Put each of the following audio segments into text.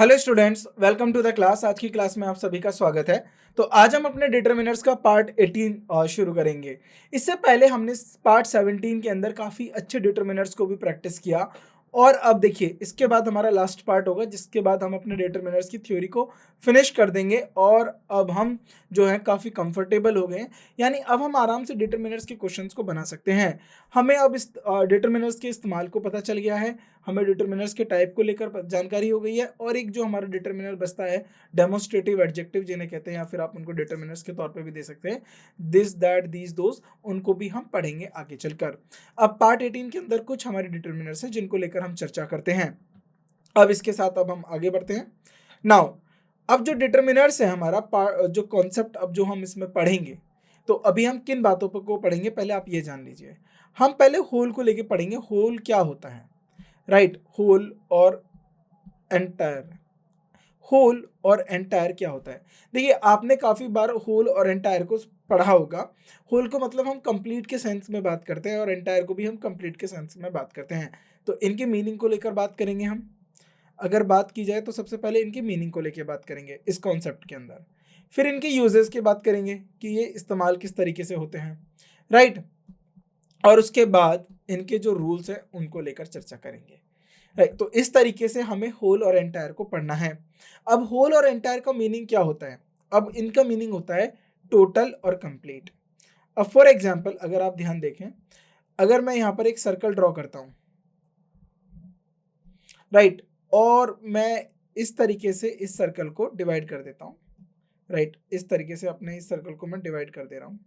Hello students, welcome to the class. आज की class में आप सभी का स्वागत है। तो आज हम अपने डिटरमिनर्स का पार्ट 18 शुरू करेंगे। इससे पहले हमने पार्ट 17 के अंदर काफ़ी अच्छे डिटरमिनर्स को भी प्रैक्टिस किया और अब देखिए इसके बाद हमारा लास्ट पार्ट होगा, जिसके बाद हम अपने डिटरमिनर्स की थ्योरी को फिनिश कर देंगे और अब हम जो है काफ़ी कंफर्टेबल हो गए हैं। यानी अब हम आराम से डिटरमिनर्स के क्वेश्चंस को बना सकते हैं। हमें अब इस डिटरमिनर्स के इस्तेमाल को पता चल गया है, हमें डिटरमिनर्स के टाइप को लेकर जानकारी हो गई है और एक जो हमारा डिटरमिनर बचता है डेमोस्ट्रेटिव एडजेक्टिव जिन्हें कहते हैं, या फिर आप उनको डिटरमिनर्स के तौर पे भी दे सकते हैं, दिस दैट दीज दोज, उनको भी हम पढ़ेंगे आगे चलकर। अब पार्ट 18 के अंदर कुछ हमारे डिटरमिनर्स हैं जिनको लेकर हम चर्चा करते हैं। अब इसके साथ अब हम आगे बढ़ते हैं। नाउ अब जो डिटरमिनर्स है हमारा जो कॉन्सेप्ट अब जो हम इसमें पढ़ेंगे, तो अभी हम किन बातों पर को पढ़ेंगे पहले आप ये जान लीजिए। हम पहले होल को लेके पढ़ेंगे। होल क्या होता है, राइट? होल और एंटायर। होल और एंटायर क्या होता है? देखिए आपने काफ़ी बार होल और एंटायर को पढ़ा होगा। होल को मतलब हम कंप्लीट के सेंस में बात करते हैं और एंटायर को भी हम कंप्लीट के सेंस में बात करते हैं। तो इनके मीनिंग को लेकर बात करेंगे हम। अगर बात की जाए तो सबसे पहले इनकी मीनिंग को लेकर बात करेंगे इस कॉन्सेप्ट के अंदर। फिर इनके यूजेस की बात करेंगे कि ये इस्तेमाल किस तरीके से होते हैं, राइट? और उसके बाद इनके जो रूल्स हैं उनको लेकर चर्चा करेंगे, राइट? तो इस तरीके से हमें होल और एंटायर को पढ़ना है। अब होल और एंटायर का मीनिंग क्या होता है? अब इनका मीनिंग होता है टोटल और कंप्लीट। अब फॉर एग्जांपल अगर आप ध्यान देखें, अगर मैं यहाँ पर एक सर्कल ड्रॉ करता हूँ, राइट, और मैं इस तरीके से इस सर्कल को डिवाइड कर देता हूँ, राइट, इस तरीके से अपने इस सर्कल को मैं डिवाइड कर दे रहा हूँ,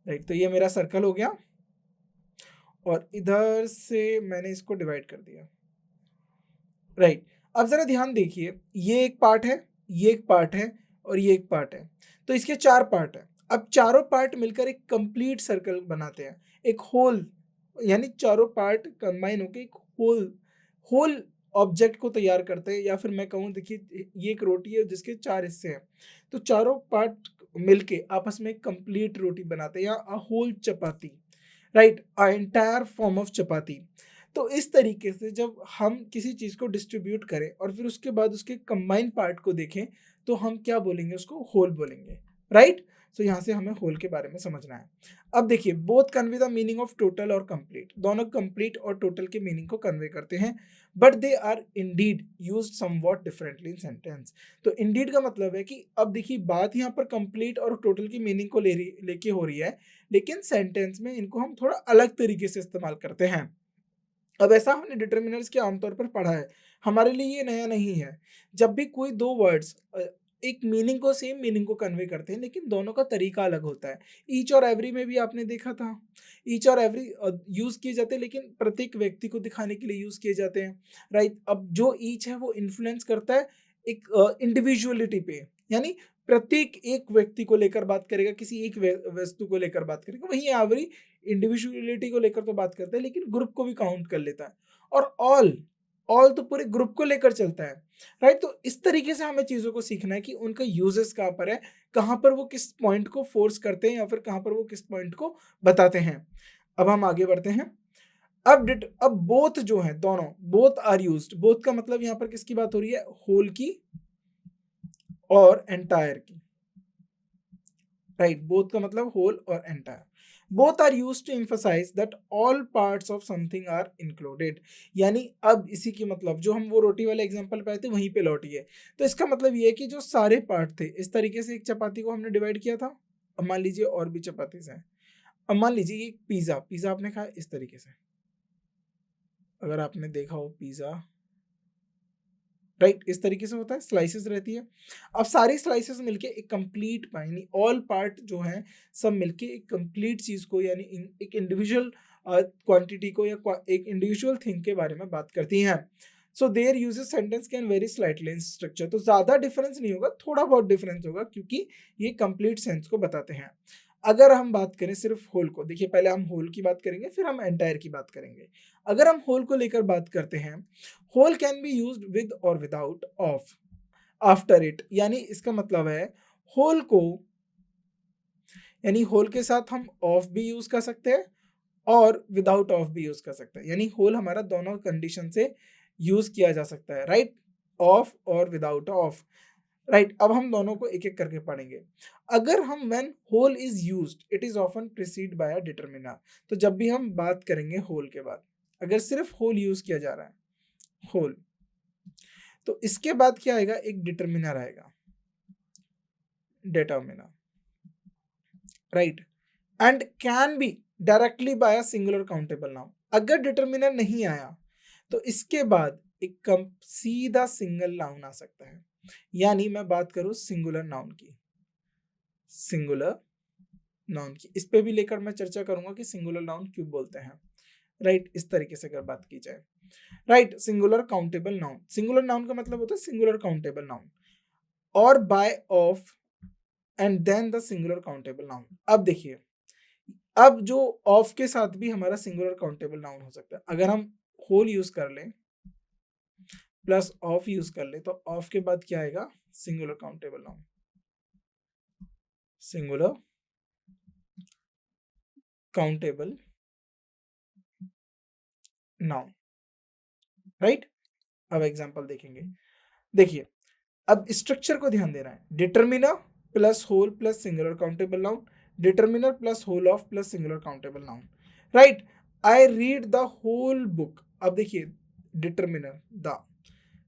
राइट। तो ये मेरा सर्कल हो गया और इधर से मैंने इसको डिवाइड कर दिया, राइट। अब जरा ध्यान देखिए, ये एक पार्ट है, ये एक पार्ट है और ये एक पार्ट है। तो इसके चार पार्ट हैं। अब चारों पार्ट मिलकर एक कंप्लीट सर्कल बनाते हैं, एक होल, यानी चारों पार्ट कंबाइन होकर एक होल होल ऑब्जेक्ट को तैयार करते हैं। या फिर मैं कहूँ, देखिए ये एक रोटी है जिसके चार हिस्से हैं, तो चारों पार्ट मिलके आपस में एक कंप्लीट रोटी बनाते हैं, या a whole chapati, right, a entire form of chapati. तो इस तरीके से जब हम किसी चीज़ को डिस्ट्रीब्यूट करें और फिर उसके बाद उसके कंबाइंड पार्ट को देखें, तो हम क्या बोलेंगे? उसको होल बोलेंगे, राइट? सो यहाँ से हमें होल के बारे में समझना है। अब देखिए, both convey the meaning of total और कंप्लीट, दोनों कंप्लीट और टोटल के मीनिंग को कन्वे करते हैं, but they are indeed used somewhat differently in sentence. तो इंडीड का मतलब है कि अब देखिए बात यहाँ पर कंप्लीट और टोटल की मीनिंग को लेके हो रही है, लेकिन सेंटेंस में इनको हम थोड़ा अलग तरीके से इस्तेमाल करते हैं। अब ऐसा हमने डिटरमिनर्स के आमतौर पर पढ़ा है, हमारे लिए ये नया नहीं है। जब भी कोई दो वर्ड्स एक मीनिंग को, सेम मीनिंग को कन्वे करते हैं, लेकिन दोनों का तरीका अलग होता है। ईच और एवरी में भी आपने देखा था, ईच और एवरी यूज़ किए जाते हैं, लेकिन प्रत्येक व्यक्ति को दिखाने के लिए यूज़ किए जाते हैं, राइट? अब जो ईच है वो इन्फ्लुएंस करता है एक इंडिविजुअलिटी पे, यानी प्रत्येक एक व्यक्ति को लेकर बात करेगा, किसी एक वस्तु को लेकर बात करेगा। वहीं एवरी इंडिविजुअलिटी को लेकर तो बात करता है, लेकिन ग्रुप को भी काउंट कर लेता है। और ऑल ऑल तो पूरे ग्रुप को लेकर चलता है, राइट? तो इस तरीके से हमें चीज़ों को सीखना है कि उनका यूजेस कहाँ पर है, कहाँ पर वो किस पॉइंट को फोर्स करते हैं या फिर कहाँ पर वो किस पॉइंट को बताते हैं। अब हम आगे बढ़ते हैं। अब बोथ जो है, दोनों बोथ आर यूज्ड। बोथ का मतलब यहाँ पर किसकी बात हो रही है? होल की और एंटायर की, राइट? बोथ का मतलब होल और entire. Both are used to emphasize that all parts of something are included. यानी अब इसी की मतलब, जो हम वो रोटी वाले एग्जांपल पे आए थे वहीं पे लौटिए। तो इसका मतलब ये है कि जो सारे पार्ट थे, इस तरीके से एक चपाती को हमने डिवाइड किया था। अब मान लीजिए और भी चपातीज हैं। अब मान लीजिए ये पिज्जा, पिज्जा आपने खाया इस तरीके से, अगर आपने देखा हो पिज्जा, राइट, इस तरीके से होता है, स्लाइसेस रहती है। अब सारी स्लाइसेस मिलके एक कंप्लीट, यानी ऑल पार्ट जो है सब मिलके एक कंप्लीट चीज को, यानी एक इंडिविजुअल क्वांटिटी को या एक इंडिविजुअल थिंग के बारे में बात करती हैं। So there uses sentence can very slightly in structure. तो ज्यादा डिफरेंस नहीं होगा, थोड़ा बहुत डिफरेंस होगा, क्योंकि ये कंप्लीट सेंस को बताते हैं। अगर हम बात करें सिर्फ होल को, देखिए पहले हम होल की बात करेंगे फिर हम एंटायर की बात करेंगे। अगर हम होल को लेकर बात करते हैं, whole can be used with और विदाउट ऑफ आफ्टर इट। यानी इसका मतलब है होल को, यानी होल के साथ हम ऑफ भी यूज कर सकते हैं और विदाउट ऑफ भी यूज कर सकते हैं। यानी होल हमारा दोनों कंडीशन से यूज किया जा सकता है, राइट? ऑफ और विदाउट ऑफ, राइट। अब हम दोनों को एक एक करके पढ़ेंगे। अगर हम when whole is used it is often preceded by a determiner, तो जब भी हम बात करेंगे होल के बाद, अगर सिर्फ होल यूज किया जा रहा है, होल, तो इसके बाद क्या आएगा, एक डिटरमिनर आएगा, determiner, right. And can be directly by a singular countable noun. अगर डिटरमिनर नहीं आया तो इसके बाद एक कम सीधा सिंगल नाउन आ सकता है। यानी मैं बात करूं सिंगुलर नाउन की, सिंगुलर नाउन की, इस पे भी लेकर मैं चर्चा करूंगा कि सिंगुलर नाउन क्यों बोलते हैं, राइट। इस तरीके से अगर बात की जाए, right, singular countable noun, singular noun का मतलब होता है सिंगुलर काउंटेबल नाउन, और by of and then the singular countable noun. अब देखिए, अब जो ऑफ के साथ भी हमारा सिंगुलर काउंटेबल नाउन हो सकता है। अगर हम होल यूज कर लें प्लस ऑफ यूज कर ले, तो ऑफ के बाद क्या आएगा, singular countable noun, singular countable noun, right. अब एग्जांपल देखेंगे, देखिए अब स्ट्रक्चर को ध्यान देना है, determiner plus whole plus singular countable noun, determiner plus whole of plus singular countable noun, right. I read the whole book. अब देखिए डिटरमिनर द,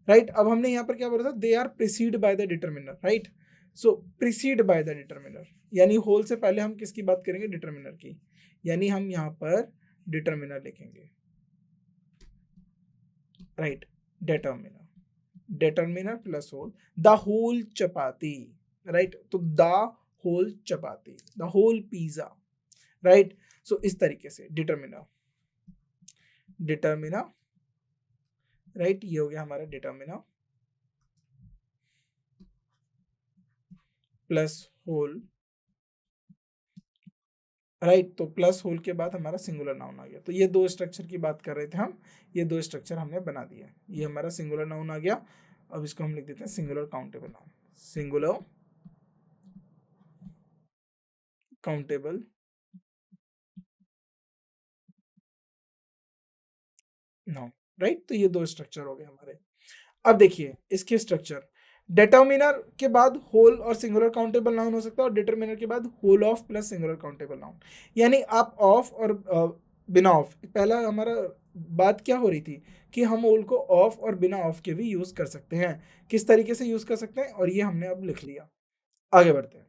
राइट। अब हमने यहाँ पर क्या बोला था, they are preceded by the determiner, right. So preceded by the determiner, यानी होल से पहले हम किसकी बात करेंगे, डिटरमिनर की, यानी हम यहाँ पर डिटरमिनर लिखेंगे, right. Determiner, determiner plus whole, the whole chapati, right. तो the whole chapati, the whole pizza, right. So इस तरीके से डिटरमिनर, डिटरमिनर, राइट, ये हो गया हमारा डिटरमिनर प्लस होल, राइट। तो प्लस होल के बाद हमारा सिंगुलर नाउन आ गया। तो ये दो स्ट्रक्चर की बात कर रहे थे हम, ये दो स्ट्रक्चर हमने बना दिए, ये हमारा सिंगुलर नाउन आ गया। अब इसको हम लिख देते हैं singular countable noun, singular countable noun, right. तो ये दो स्ट्रक्चर हो गए हमारे। अब देखिए इसके स्ट्रक्चर, डिटर्मिनर के बाद होल और सिंगुलर काउंटेबल नाउन हो सकता है, और डिटर्मिनर के बाद whole of plus singular countable noun. यानी आप ऑफ और बिना ऑफ, पहला हमारा बात क्या हो रही थी कि हम होल को ऑफ और बिना ऑफ के भी यूज कर सकते हैं, किस तरीके से यूज कर सकते हैं, और ये हमने अब लिख लिया। आगे बढ़ते हैं।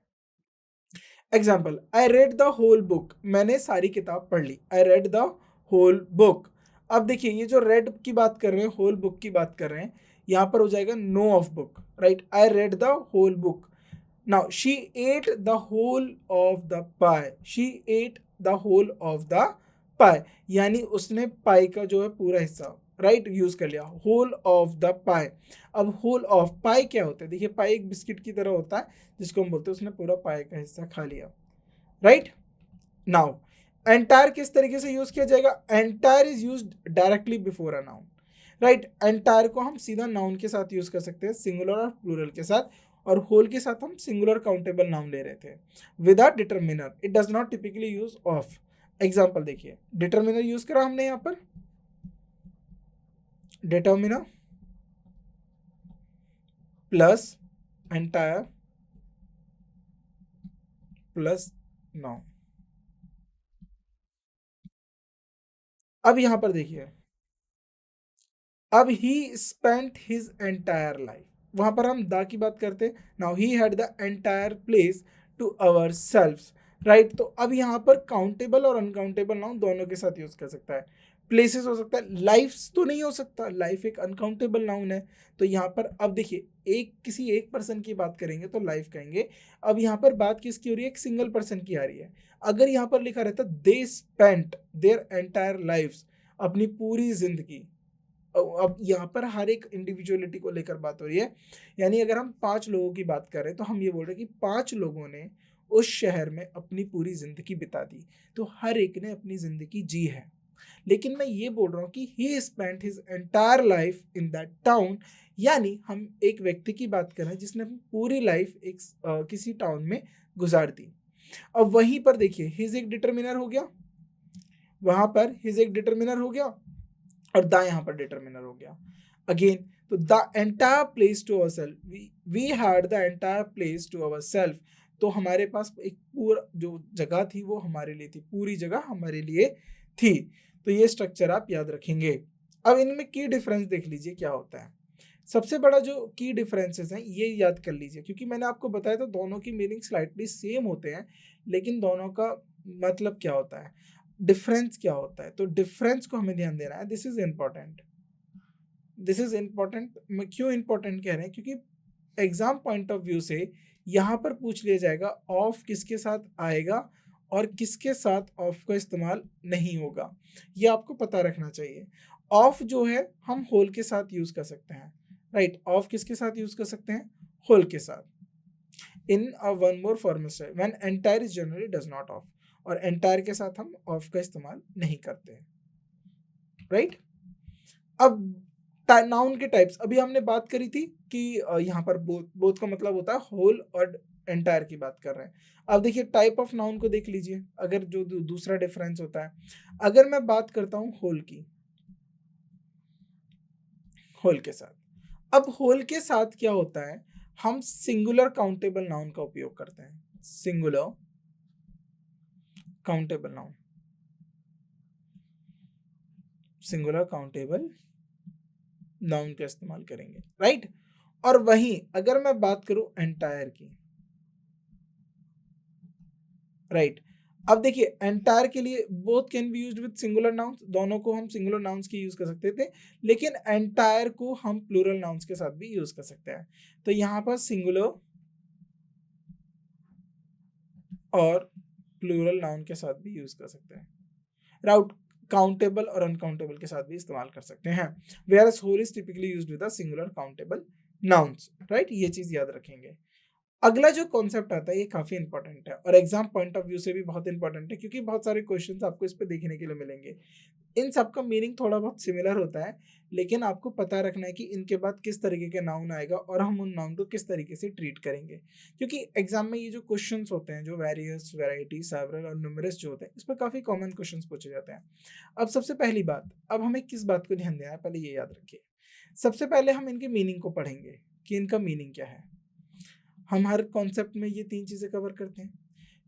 Example, I read the whole book, मैंने सारी किताब पढ़ ली, I read the whole book. अब देखिए ये जो रेड की बात कर रहे हैं, होल बुक की बात कर रहे हैं, यहाँ पर हो जाएगा no of book, right. I read the whole book. Now she ate the whole of the pie, she ate the whole of the pie, यानी उसने पाई का जो है पूरा हिस्सा, राइट, यूज कर लिया, होल ऑफ द पाई। अब होल ऑफ पाई क्या होता है, देखिए पाई एक बिस्किट की तरह होता है, जिसको हम बोलते हैं उसने पूरा पाई का हिस्सा खा लिया, राइट। नाउ एंटायर किस तरीके से यूज किया जाएगा, entire is use directly before a noun, right. Entire को हम सीधा नाउन के साथ यूज कर सकते हैं, सिंगुलर और प्लूरल के साथ, और होल के साथ हम सिंगुलर काउंटेबल नाउन ले रहे थे without determiner, it does not typically use of. Example देखिए, डिटरमिनर यूज करा हमने यहाँ पर, determiner plus entire plus noun. अब यहां पर देखिए, अब he spent his entire life, वहां पर हम द की बात करते हैं, now he had the entire place to our selves, right. तो अब यहाँ पर काउंटेबल और अनकाउंटेबल नाउन दोनों के साथ यूज कर सकता है, प्लेसेस हो सकता है, लाइफ्स तो नहीं हो सकता, लाइफ एक अनकाउंटेबल नाउन है। तो यहाँ पर अब देखिए, एक किसी एक पर्सन की बात करेंगे तो लाइफ कहेंगे। अब यहाँ पर बात किसकी हो रही है, एक सिंगल पर्सन की आ रही है। अगर यहाँ पर लिखा रहता they spent their entire lifes, अपनी पूरी जिंदगी, अब यहाँ पर हर एक इंडिविजुअलिटी को लेकर बात हो रही है, यानी अगर हम 5 लोगों की बात करें तो हम ये बोल रहे हैं कि 5 लोगों ने उस शहर में अपनी पूरी जिंदगी बिता दी, तो हर एक ने अपनी जिंदगी जी है। लेकिन मैं ये बोल रहा हूँ कि ही spent his entire life in that town, यानी हम एक व्यक्ति की बात कर रहे हैं जिसने अपनी पूरी लाइफ एक किसी टाउन में गुजार दी। अब वहीं पर देखिए हिज एक डिटरमिनर हो गया, वहां पर हिज एक डिटरमिनर हो गया, और दा यहाँ पर डिटरमिनर हो गया। अगेन तो the entire place to our self, we had the entire place to our self, तो हमारे पास एक पूरा जो जगह थी वो हमारे लिए थी, पूरी जगह हमारे लिए थी। तो ये स्ट्रक्चर आप याद रखेंगे। अब इनमें की डिफरेंस देख लीजिए क्या होता है। सबसे बड़ा जो की डिफरेंसेस हैं ये याद कर लीजिए, क्योंकि मैंने आपको बताया था दोनों की मीनिंग स्लाइटली सेम होते हैं, लेकिन दोनों का मतलब क्या होता है, डिफरेंस क्या होता है। तो डिफरेंस को हमें ध्यान देना है। This is important, this is important. क्यों इंपॉर्टेंट कह रहे हैं, क्योंकि एग्जाम पॉइंट ऑफ व्यू से यहाँ पर पूछ लिया जाएगा ऑफ किसके साथ आएगा और किसके साथ ऑफ का इस्तेमाल नहीं होगा, ये आपको पता रखना चाहिए। ऑफ जो है हम होल के साथ यूज कर सकते हैं, राइट। ऑफ किसके साथ यूज कर सकते हैं, होल के साथ। In one more formal when entire is generally does not of, और एंटायर के साथ हम ऑफ का इस्तेमाल नहीं करते हैं, राइट। अब नाउन के टाइप्स अभी हमने बात करी थी कि यहाँ पर बोथ का मतलब होता है होल और एंटायर की बात कर रहे हैं। अब देखिए टाइप ऑफ नाउन को देख लीजिए, अगर जो दूसरा डिफरेंस होता है, अगर मैं बात करता हूँ होल की, होल के साथ, अब होल के साथ क्या होता है, हम सिंगुलर काउंटेबल नाउन का उपयोग करते हैं, singular countable noun, singular countable noun का इस्तेमाल करेंगे, राइट। और वहीं अगर मैं बात करूं एंटायर की, राइट। अब देखिए एंटायर के लिए both can be used with singular nouns, दोनों को हम सिंगुलर नाउन्स की यूज कर सकते थे, लेकिन एंटायर को हम प्लूरल नाउन्स के साथ भी यूज कर सकते हैं। तो यहाँ पर सिंगुलर और प्लूरल नाउन के साथ भी यूज कर सकते हैं, राउट। काउंटेबल और अनकाउंटेबल के साथ भी इस्तेमाल कर सकते हैं, whereas whole is typically used with the singular countable nouns, right. ये चीज याद रखेंगे। अगला जो कॉन्सेप्ट आता है ये काफी इंपॉर्टेंट है और एग्जाम पॉइंट ऑफ व्यू से भी बहुत इंपॉर्टेंट है, क्योंकि बहुत सारे क्वेश्चंस आपको इस पे देखने के लिए मिलेंगे। इन सब का मीनिंग थोड़ा बहुत सिमिलर होता है, लेकिन आपको पता रखना है कि इनके बाद किस तरीके के नाउन आएगा और हम उन नाउन को किस तरीके से ट्रीट करेंगे, क्योंकि एग्जाम में ये जो क्वेश्चंस होते हैं, जो वेरियस, वैरायटी, सेवरल और न्यूमरस जो होते हैं, इस पर काफी कॉमन क्वेश्चंस पूछे जाते हैं। अब सबसे पहली बात, अब हमें किस बात को ध्यान देना है पहले ये याद रखिए। सबसे पहले हम इनके मीनिंग को पढ़ेंगे कि इनका मीनिंग क्या है। हम हर कॉन्सेप्ट में ये तीन चीजें कवर करते हैं।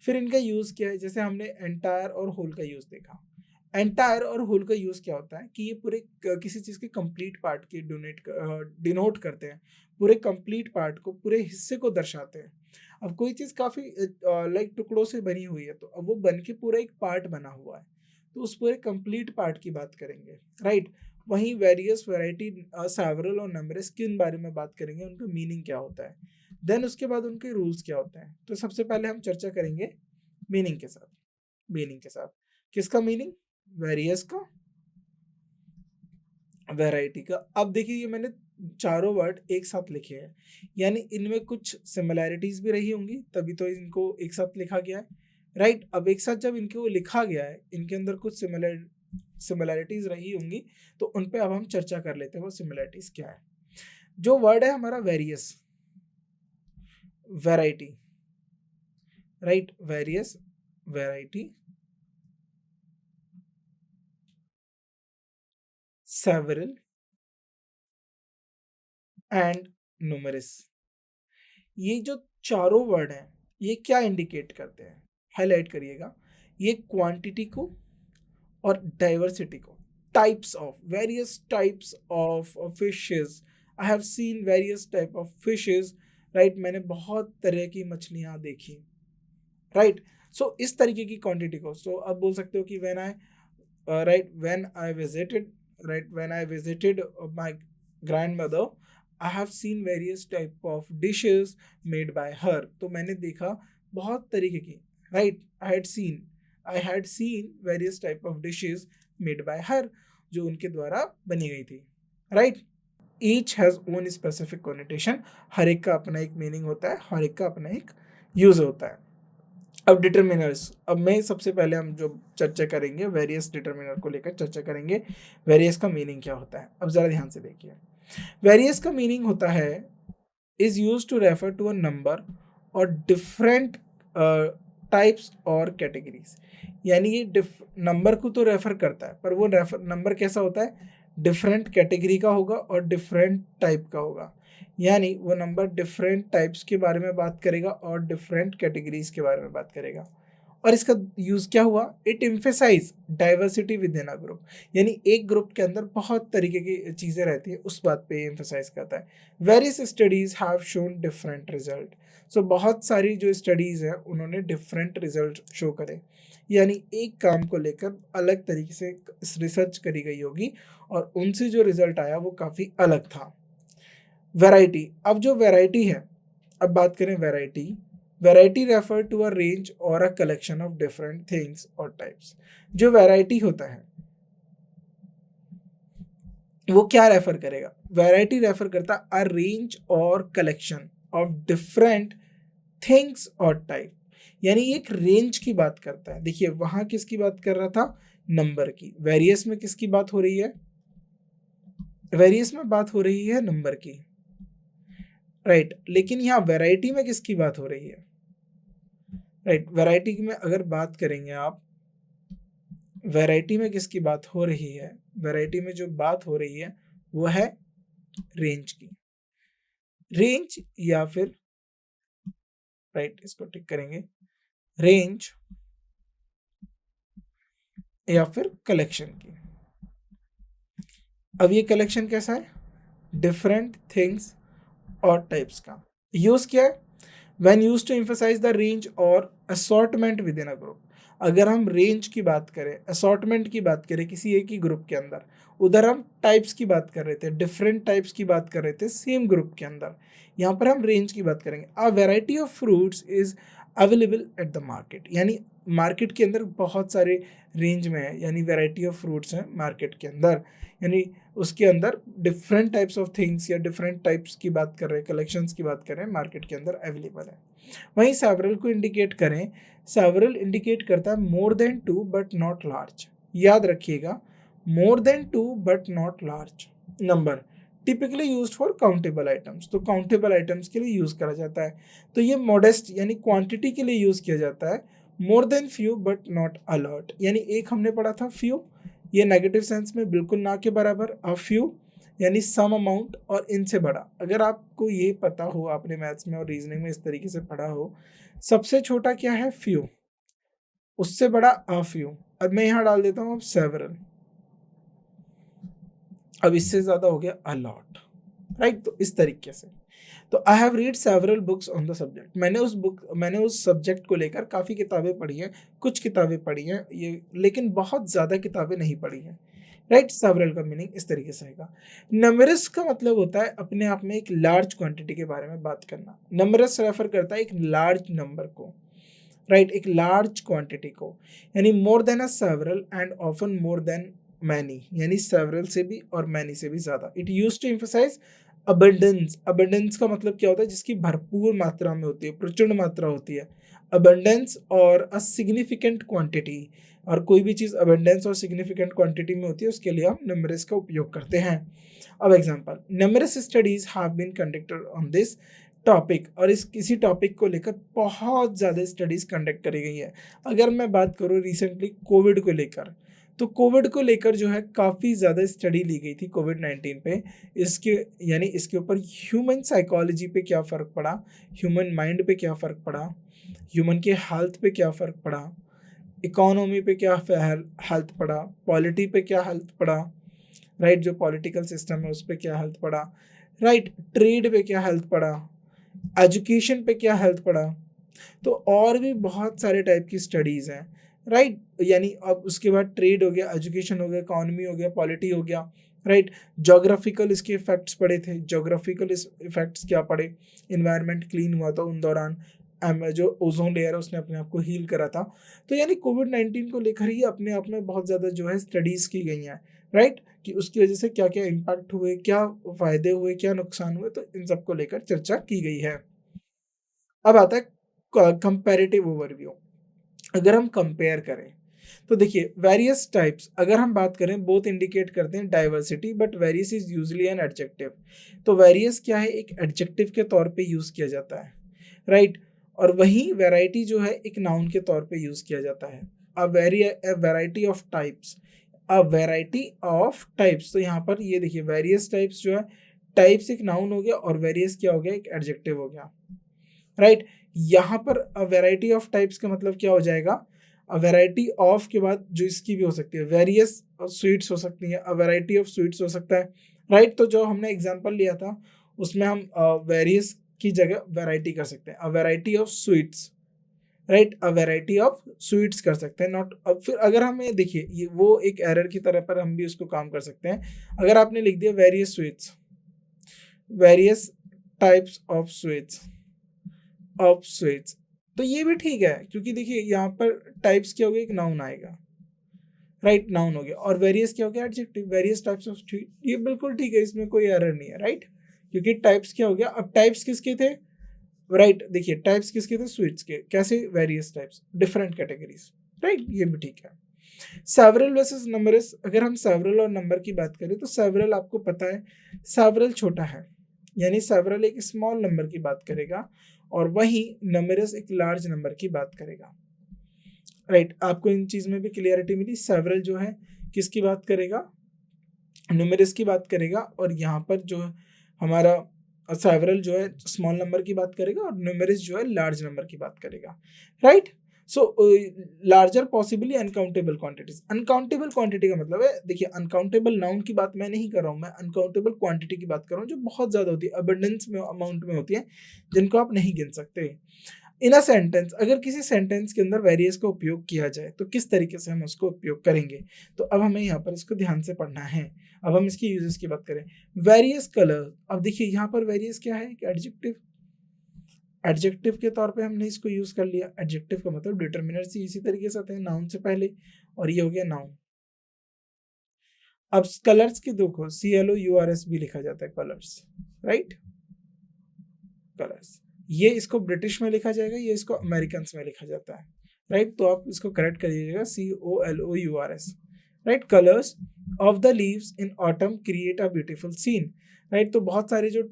फिर इनका यूज क्या है, जैसे हमने एंटायर और होल का यूज देखा। एंटायर और होल का यूज क्या होता है कि ये पूरे किसी चीज के कंप्लीट पार्ट की डिनोट करते हैं, पूरे कंप्लीट पार्ट को, पूरे हिस्से को दर्शाते हैं। अब कोई चीज काफी लाइक टुकड़ों से बनी हुई है, तो अब वो बन के पूरा एक पार्ट बना हुआ है, तो उस पूरे कंप्लीट पार्ट की बात करेंगे, राइट। वहीं वेरियस, वैरायटी, सेवरल और नंबरस किन बारे में बात करेंगे, उनका मीनिंग क्या होता है, देन उसके बाद उनके रूल्स क्या होते हैं। तो सबसे पहले हम चर्चा करेंगे मीनिंग के साथ। मीनिंग के साथ किसका मीनिंग, वेरियस का, वैरायटी का। अब देखिए ये मैंने चारों वर्ड एक साथ लिखे हैं, यानी इनमें कुछ सिमिलैरिटीज भी रही होंगी, तभी तो इनको एक साथ लिखा गया है, राइट। अब एक साथ जब इनको लिखा गया है, इनके अंदर कुछ सिमिलैरिटीज रही होंगी, तो उन पे अब हम चर्चा कर लेते हैं वो सिमिलैरिटीज क्या है। जो वर्ड है हमारा various, variety, right, various, variety, several and numerous, ये जो चारों वर्ड हैं ये क्या इंडिकेट करते हैं, हाईलाइट करिएगा। ये क्वांटिटी को और डाइवर्सिटी को, types of, various types of fishes, I have seen various type of fishes, right. मैंने बहुत तरह की मछलियां देखी, राइट। सो इस तरीके की क्वांटिटी को, सो अब बोल सकते हो कि when I, right, when I visited, right, when I visited my grandmother, I have seen various type of dishes made by her, तो मैंने देखा बहुत तरीके की, right, I had seen various type of dishes made by her, जो उनके द्वारा बनी गई थी, right. Each has own specific connotation, हर एक का अपना एक मीनिंग होता है, हर एक का अपना एक यूज होता है। अब डिटर्मिनर्स, अब मैं सबसे पहले हम जो चर्चा करेंगे वेरियस डिटर्मिनर को लेकर चर्चा करेंगे, वेरियस का मीनिंग क्या होता है। अब जरा ध्यान से देखिए, वेरियस का मीनिंग होता है is use to refer to a number और डिफरेंट टाइप्स और कैटेगरीज, यानी ये नंबर को तो रेफर करता है, पर वो नंबर कैसा होता है, डिफरेंट कैटेगरी का होगा और डिफरेंट टाइप का होगा, यानी वो नंबर डिफरेंट टाइप्स के बारे में बात करेगा और डिफरेंट कैटेगरीज के बारे में बात करेगा। और इसका यूज क्या हुआ, it emphasize diversity within a group, यानी एक ग्रुप के अंदर बहुत तरीके की चीजें रहती है, उस बात पे एम्फेसाइज करता है। Various studies have shown different result, so बहुत सारी जो स्टडीज है उन्होंने डिफरेंट रिजल्ट शो करे, यानी एक काम को लेकर अलग तरीके से रिसर्च करी गई होगी और उनसे जो रिजल्ट आया वो काफी अलग था। वैरायटी, अब जो वैरायटी है, अब बात करें variety, variety refer to a range और a collection of different things और टाइप्स। जो वैरायटी होता है वो क्या रेफर करेगा, वैरायटी रेफर करता अ रेंज और कलेक्शन ऑफ डिफरेंट थिंग्स और टाइप, यानी एक रेंज की बात करता है। देखिए वहां किसकी बात कर रहा था, नंबर की। वेरियस में किसकी बात हो रही है, वेरियस में बात हो रही है नंबर की, राइट। लेकिन यहाँ वैरायटी में किसकी बात हो रही है, राइट। वैरायटी में अगर बात करेंगे आप, वैरायटी में किसकी बात हो रही है, वैरायटी में जो बात हो रही है वो है रेंज की, रेंज या फिर, राइट इसको टिक करेंगे, रेंज या फिर कलेक्शन की। अब ये कलेक्शन कैसा है, डिफरेंट थिंग्स और टाइप्स का। यूज क्या है, when use to emphasize the range और assortment within a group. अगर हम रेंज की बात करें, असॉर्टमेंट की बात करें किसी एक ही ग्रुप के अंदर, उधर हम टाइप्स की बात कर रहे थे, डिफरेंट टाइप्स की बात कर रहे थे सेम ग्रुप के अंदर, यहाँ पर हम रेंज की बात करेंगे। A variety of fruits is available at the market, यानी मार्केट के अंदर बहुत सारे रेंज में है, यानी वैरायटी ऑफ फ्रूट्स हैं मार्केट के अंदर, यानी उसके अंदर डिफरेंट टाइप्स ऑफ थिंग्स या डिफरेंट टाइप्स की बात कर रहे हैं, कलेक्शंस की बात कर रहे हैं, मार्केट के अंदर अवेलेबल है। वहीं सेवरल को इंडिकेट करें, सेवरल इंडिकेट करता है more than two but not large. याद रखिएगा, more than two but not large number typically used for countable items, तो काउंटेबल आइटम्स के लिए यूज करा जाता है। तो ये मॉडेस्ट यानी क्वांटिटी के लिए यूज किया जाता है। More than few but not a lot, यानी एक हमने पढ़ा था फ्यू, ये नेगेटिव सेंस में बिल्कुल ना के बराबर, अ फ्यू यानी सम अमाउंट और इनसे बड़ा। अगर आपको ये पता हो, आपने मैथ्स में और रीजनिंग में इस तरीके से पढ़ा हो, सबसे छोटा क्या है फ्यू, उससे बड़ा अ फ्यू। अब मैं यहाँ डाल देता हूँ अब सेवरल, अब इससे ज्यादा हो गया अ लॉट, राइट। तो इस तरीके से, तो I have read several books on the subject, मैंने उस सब्जेक्ट को लेकर काफ़ी किताबें पढ़ी हैं, कुछ किताबें पढ़ी हैं ये, लेकिन बहुत ज़्यादा किताबें नहीं पढ़ी हैं, राइट। सेवरल का मीनिंग इस तरीके से आएगा। नंबरस का मतलब होता है अपने आप में एक लार्ज क्वांटिटी के बारे में बात करना। नंबरस रेफर करता है एक लार्ज नंबर को, राइट, एक लार्ज क्वांटिटी को, यानी more than a several and often more than many, यानी सेवरल से भी और मैनी से भी ज्यादा। It use to emphasize abundance, abundance का मतलब क्या होता है, जिसकी भरपूर मात्रा में होती है, प्रचंड मात्रा होती है, अबंडेंस और अ सिग्निफिकेंट क्वांटिटी। और कोई भी चीज अबंडेंस और सिग्निफिकेंट क्वांटिटी में होती है उसके लिए हम नंबरस का उपयोग करते हैं। अब example, numbers studies have been conducted on this topic, और इस किसी टॉपिक को लेकर बहुत ज़्यादा स्टडीज़ कंडक्ट करी गई है। अगर मैं बात करूँ रिसेंटली कोविड को लेकर, तो कोविड को लेकर जो है काफ़ी ज़्यादा स्टडी ली गई थी कोविड-19 पे। इसके यानी इसके ऊपर ह्यूमन साइकोलॉजी पे क्या फ़र्क पड़ा, ह्यूमन माइंड पे क्या फ़र्क पड़ा, ह्यूमन के हेल्थ पे क्या फ़र्क पड़ा, इकोनॉमी पे क्या हेल्थ पड़ा, पॉलिटी पे क्या हेल्थ पड़ा, राइट, जो पॉलिटिकल सिस्टम है उस पर क्या हेल्थ पड़ा, राइट, ट्रेड पे क्या हेल्थ पड़ा, एजुकेशन पे क्या हेल्थ पड़ा। तो और भी बहुत सारे टाइप की स्टडीज़ हैं, राइट। यानी अब उसके बाद ट्रेड हो गया, एजुकेशन हो गया, इकोनॉमी हो गया, पॉलिटी हो गया, राइट। जोग्राफिकल इसके इफेक्ट्स पड़े थे, जोग्राफिकल इफेक्ट्स क्या पड़े, इन्वायरमेंट क्लीन हुआ था उन दौरान, जो ओजोन लेयर है उसने अपने आप को हील करा था। तो यानी कोविड-19 को लेकर ही अपने आप में बहुत ज़्यादा जो है स्टडीज़ की गई हैं, राइट, कि उसकी वजह से क्या क्या इम्पैक्ट हुए, क्या फ़ायदे हुए, क्या नुकसान हुए, तो इन सब को लेकर चर्चा की गई है। अब आता है कंपैरेटिव ओवरव्यू। अगर हम कंपेयर करें तो देखिए वेरियस टाइप्स, अगर हम बात करें बोथ इंडिकेट करते हैं diversity, but various is usually an adjective. तो वेरियस क्या है, एक एडजेक्टिव के तौर पे यूज किया जाता है, राइट। और वहीं वैरायटी जो है एक नाउन के तौर पे यूज किया जाता है। A variety of types, a variety of types. तो यहाँ पर ये देखिए वेरियस टाइप्स जो है, टाइप्स एक नाउन हो गया और वेरियस क्या हो गया, एक एडजेक्टिव हो गया, राइट। यहाँ पर अ वैरायटी ऑफ टाइप्स का मतलब क्या हो जाएगा, अ वैरायटी ऑफ के बाद जो इसकी भी हो सकती है, वेरियस स्वीट्स हो सकती है, अ वैरायटी ऑफ स्वीट्स हो सकता है, राइट। तो जो हमने एग्जांपल लिया था उसमें हम वेरियस की जगह वैरायटी कर सकते हैं, a variety of sweets, right, a variety of sweets कर सकते हैं, नॉट। अब फिर अगर हमें देखिए ये वो एक एरर की तरह पर हम भी उसको काम कर सकते हैं। अगर आपने लिख दिया various sweets, various types of sweets, तो ये भी ठीक है, क्योंकि देखिए यहाँ पर टाइप्स क्या हो गया, एक नाउन आएगा, राइट, नाउन हो गया, और वेरियस क्या हो गया, adjective, various types of sweet, ये बिल्कुल ठीक है, इसमें कोई एरर नहीं है, राइट। क्योंकि टाइप्स क्या हो गया, अब टाइप्स किसके थे, राइट, देखिए टाइप्स किसके थे, स्वीट्स के, कैसे, various types, different categories, right, ये भी ठीक है। सेवरल वर्सेस नंबरस, अगर हम सेवरल और नंबर की बात करें तो सेवरल आपको पता है, सेवरल छोटा है, यानी सेवरल एक स्मॉल नंबर की बात करेगा, और वही नंबरस एक लार्ज नंबर की बात करेगा, राइट। आपको इन चीज में भी क्लियरिटी मिली, सेवरल जो है किसकी बात करेगा, न्यूमेरस की बात करेगा, और यहाँ पर जो हमारा सेवरल जो है स्मॉल नंबर की बात करेगा, और न्यूमेरस जो है लार्ज नंबर की बात करेगा, राइट। So larger possibly uncountable quantities, uncountable quantity का मतलब है, देखिए अनकाउंटेबल नाउन की बात मैं नहीं कर रहा हूँ, मैं अनकाउंटेबल क्वांटिटी की बात कर रहा हूँ, जो बहुत ज्यादा होती है, अबंडेंस में, अमाउंट में होती है, जिनको आप नहीं गिन सकते। इन अ सेंटेंस, अगर किसी सेंटेंस के अंदर वेरियस का उपयोग किया जाए तो किस तरीके से हम उसको उपयोग करेंगे, तो अब हमें यहाँ पर इसको ध्यान से पढ़ना है। अब हम इसकी यूजेस की बात करें, वेरियस कलर, अब देखिए यहाँ पर वेरियस क्या है, एडजेक्टिव, एडजेक्टिव के तौर पे हमने इसको यूज कर लिया, एडजेक्टिव का मतलब डिटरमिनर से इसी तरीके से आते हैं, नाउन से पहले, और ये हो गया नाउन। अब कलर्स की देखो, CLOURS भी लिखा जाता है, कलर्स, राइट, कलर्स, ये इसको ब्रिटिश में लिखा जाएगा, ये इसको अमेरिकन में लिखा जाता है, राइट। तो आप इसको करेक्ट करिएगा, COLOURS, right. Colours of the leaves in autumn create a beautiful scene, right. तो बहुत सारे जो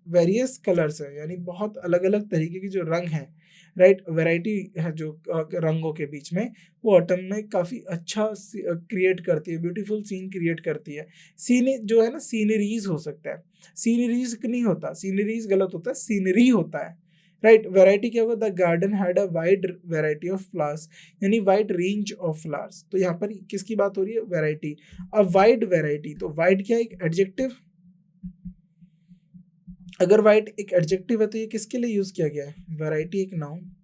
वेरियस कलर्स है, यानी बहुत अलग अलग तरीके के जो रंग हैं, राइट, वैरायटी है जो रंगों के बीच में, वो ऑटम में काफी अच्छा क्रिएट करती है, ब्यूटीफुल सीन क्रिएट करती है। सीन जो है ना, सीनरीज हो सकता है, सीनरीज नहीं होता, सीनरीज गलत होता है, सीनरी होता है, राइट। वैरायटी क्या होगा, the garden had a wide variety of flowers, यानी वाइड रेंज ऑफ फ्लावर्स। तो यहाँ पर किसकी बात हो रही है, वैरायटी, अ वाइड वैरायटी, तो वाइड क्या है, एक एडजेक्टिव, अगर वाइड एक एडजेक्टिव है तो ये किसके लिए यूज किया गया है, वैरायटी एक नाउन।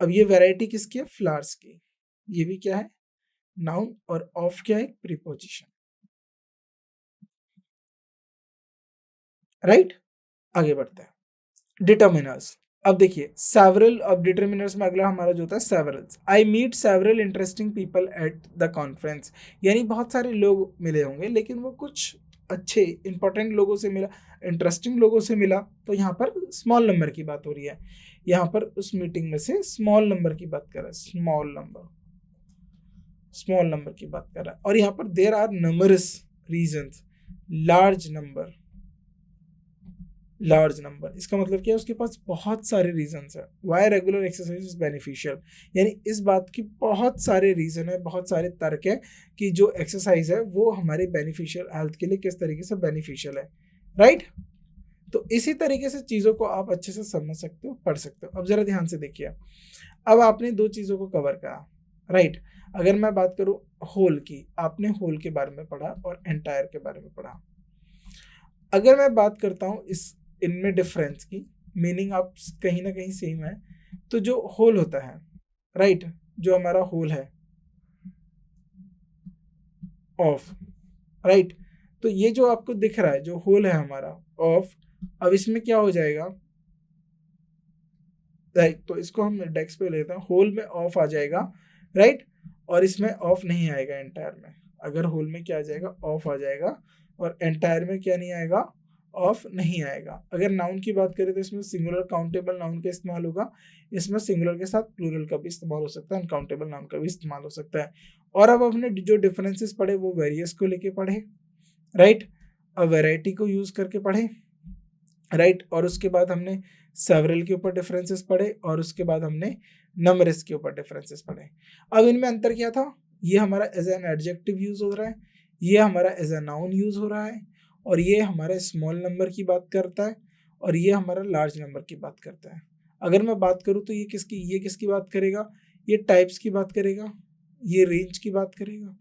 अब ये वैरायटी किसकी है, फ्लावर्स की, ये भी क्या है, नाउन, और ऑफ क्या है, प्रीपोजिशन, राइट। आगे बढ़ते हैं, डिटर्मिनर्स। अब देखिए सेवरल, अब डिटर्मिनर्स में अगला हमारा जो होता है severals, I meet several interesting people at the conference, यानी बहुत सारे लोग मिले होंगे, लेकिन वो कुछ अच्छे इंपॉर्टेंट लोगों से मिला, इंटरेस्टिंग लोगों से मिला, तो यहाँ पर स्मॉल नंबर की बात हो रही है, यहाँ पर उस मीटिंग में से स्मॉल नंबर की बात कर रहा है, स्मॉल नंबर, स्मॉल नंबर की बात कर रहा है, और यहाँ पर there are numbers reasons, large number, large number, इसका मतलब क्या है, उसके पास बहुत सारे रीजंस है, why regular exercise is beneficial, यानी इस बात की बहुत सारे रीजन है, बहुत सारे तर्क है कि जो एक्सरसाइज है वो हमारे बेनिफिशियल हेल्थ के लिए किस तरीके से बेनिफिशियल है, राइट। तो इसी तरीके से चीजों को आप अच्छे से समझ सकते हो, पढ़ सकते हो। अब जरा ध्यान से देखिए, अब आपने दो चीजों को कवर करा, राइट। अगर मैं बात करूं होल की, आपने होल के बारे में पढ़ा और एंटायर के बारे में पढ़ा। अगर मैं बात करता हूं इस इनमें डिफरेंस की, मीनिंग आप कहीं ना कहीं सेम है, तो जो होल होता है, राइट, जो हमारा होल है ऑफ, राइट, तो ये जो आपको दिख रहा है जो होल है हमारा ऑफ, अब इसमें क्या हो जाएगा, राइट, तो इसको हम डेस्क पे लेते हैं, होल में ऑफ आ जाएगा, राइट, और इसमें ऑफ नहीं आएगा एंटायर में, अगर होल में क्या आ जाएगा, ऑफ आ जाएगा, और एंटायर में क्या नहीं आएगा, ऑफ नहीं आएगा। अगर नाउन की बात करें तो इसमें सिंगुलर काउंटेबल नाउन का इस्तेमाल होगा, इसमें सिंगुलर के साथ प्लूरल का भी इस्तेमाल हो सकता है, अनकाउंटेबल नाउन का भी इस्तेमाल हो सकता है। और अब हमने जो डिफरेंसेस पढ़े वो वेरियस को लेके पढ़े, राइट, अब वैरायटी को यूज करके पढ़े, राइट, और उसके बाद हमने सेवरल के ऊपर डिफरेंसेस पढ़े, और उसके बाद हमने नंबरस के ऊपर डिफरेंसेस पढ़े। अब इनमें अंतर क्या था, ये हमारा एज एन एडजेक्टिव यूज हो रहा है, ये हमारा एज ए नाउन यूज हो रहा है, और ये हमारा स्मॉल नंबर की बात करता है, और ये हमारा लार्ज नंबर की बात करता है। अगर मैं बात करूँ तो ये किसकी बात करेगा, ये टाइप्स की बात करेगा, ये रेंज की बात करेगा।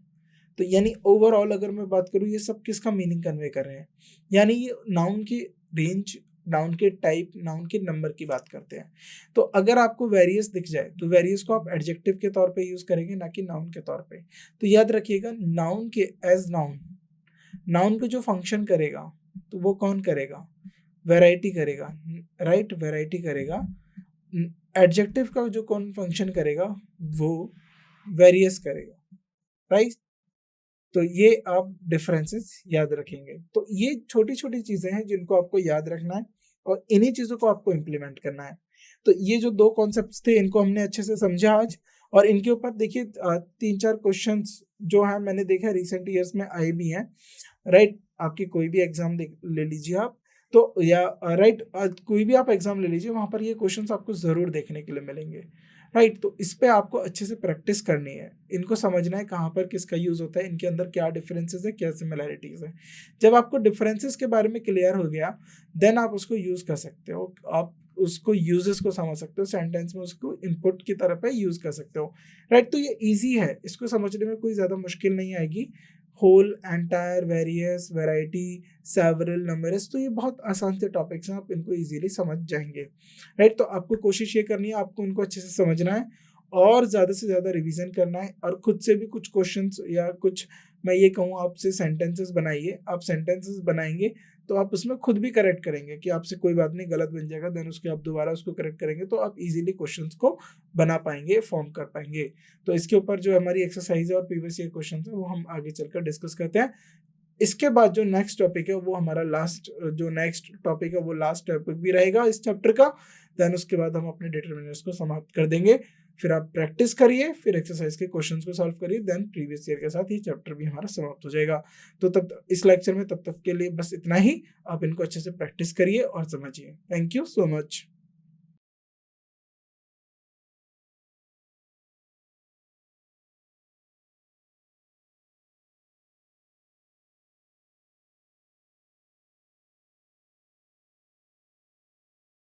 तो यानी ओवरऑल अगर मैं बात करूँ, ये सब किसका मीनिंग कन्वे कर रहे हैं, यानी ये नाउन की रेंज, नाउन के टाइप, नाउन के नंबर की बात करते हैं। तो अगर आपको वेरियस दिख जाए तो वेरियस को आप एडजेक्टिव के तौर पे यूज करेंगे, ना कि नाउन के तौर पे। तो याद रखिएगा, नाउन के एज नाउन, नाउन को जो फंक्शन करेगा तो वो कौन करेगा, वैरायटी करेगा, राइट, वैरायटी करेगा। एडजेक्टिव का जो कौन फंक्शन करेगा वो वेरियस करेगा, राइट। तो ये आप डिफरेंसेस याद रखेंगे। तो ये छोटी छोटी चीजें हैं जिनको आपको याद रखना है, और इन्हीं चीजों को आपको इम्प्लीमेंट करना है। तो ये जो 2 कॉन्सेप्ट्स थे इनको हमने अच्छे से समझा आज, और इनके ऊपर देखिए 3-4 क्वेश्चंस जो है मैंने देखा रिसेंट ईयर्स में आए भी हैं, राइट। आपकी कोई भी एग्जाम ले लीजिए आप, तो या राइट, कोई भी आप एग्जाम ले लीजिए, वहां पर ये क्वेश्चंस आपको जरूर देखने के लिए मिलेंगे, राइट। तो इस पे आपको अच्छे से प्रैक्टिस करनी है, इनको समझना है कहाँ पर किसका यूज होता है, इनके अंदर क्या डिफरेंसेस है, क्या सिमिलैरिटीज है। जब आपको डिफरेंसेस के बारे में क्लियर हो गया, देन आप उसको यूज कर सकते हो, आप उसको यूजेस को समझ सकते हो, सेंटेंस में उसको इनपुट की तरह पे यूज कर सकते हो, राइट। तो ये इजी है, इसको समझने में कोई ज्यादा मुश्किल नहीं आएगी। Whole, entire, various, variety, several, numbers, तो ये बहुत आसान से टॉपिक्स हैं, आप इनको इजीली समझ जाएंगे, राइट। तो आपको कोशिश ये करनी है, आपको इनको अच्छे से समझना है, और ज़्यादा से ज़्यादा रिवीजन करना है, और खुद से भी कुछ क्वेश्चंस या कुछ, मैं ये कहूँ आपसे, सेंटेंसेस बनाइए। आप सेंटेंसेस बनाएंगे तो आप उसमें खुद भी करेक्ट करेंगे कि आपसे कोई बात नहीं गलत बन जाएगा, देन उसके आप दोबारा उसको करेक्ट करेंगे, तो आप इजीली क्वेश्चंस को बना पाएंगे, फॉर्म कर पाएंगे। तो इसके ऊपर जो हमारी एक्सरसाइज है और प्रीवियस ईयर क्वेश्चन है वो हम आगे चलकर डिस्कस करते हैं। इसके बाद जो नेक्स्ट टॉपिक है वो हमारा नेक्स्ट टॉपिक है वो लास्ट टॉपिक भी रहेगा इस चैप्टर का। देन उसके बाद हम अपने डिटरमिनर्स को समाप्त कर देंगे। फिर आप प्रैक्टिस करिए, फिर एक्सरसाइज के क्वेश्चंस को सॉल्व करिए, देन प्रीवियस ईयर के साथ ये चैप्टर भी हमारा समाप्त हो जाएगा। तो तब इस लेक्चर में तब तक के लिए बस इतना ही। आप इनको अच्छे से प्रैक्टिस करिए और समझिए। Thank you so much.